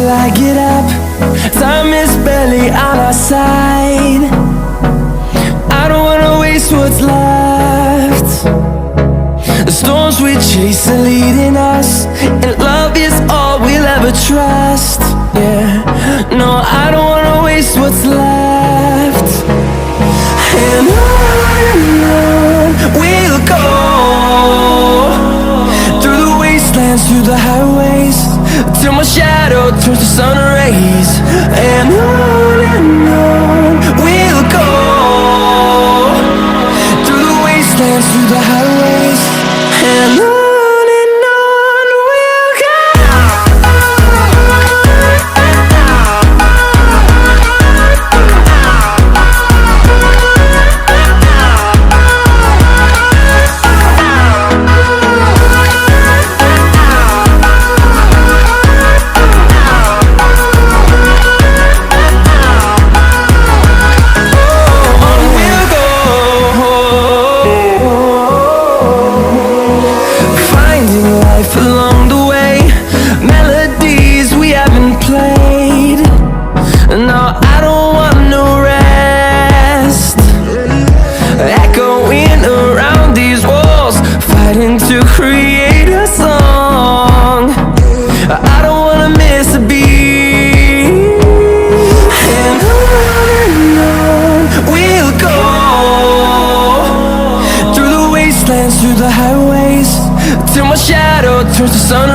till I get up. Time is barely on our side. I don't wanna waste what's left. The storms we chase are leading us, and love is all we'll ever trust. Yeah, no, I don't wanna waste what's left. And on we'll go, through the wastelands, through the highways, till my shadow turns to sun rays. And on we'll go, through the wastelands, through the highways, and on. Along the way, melodies we haven't played. No, I don't want no rest. Echoing around these walls, fighting to create a song. I don't wanna miss a beat. And on we'll go, through the wastelands, through the highways, till my shadow turns to sun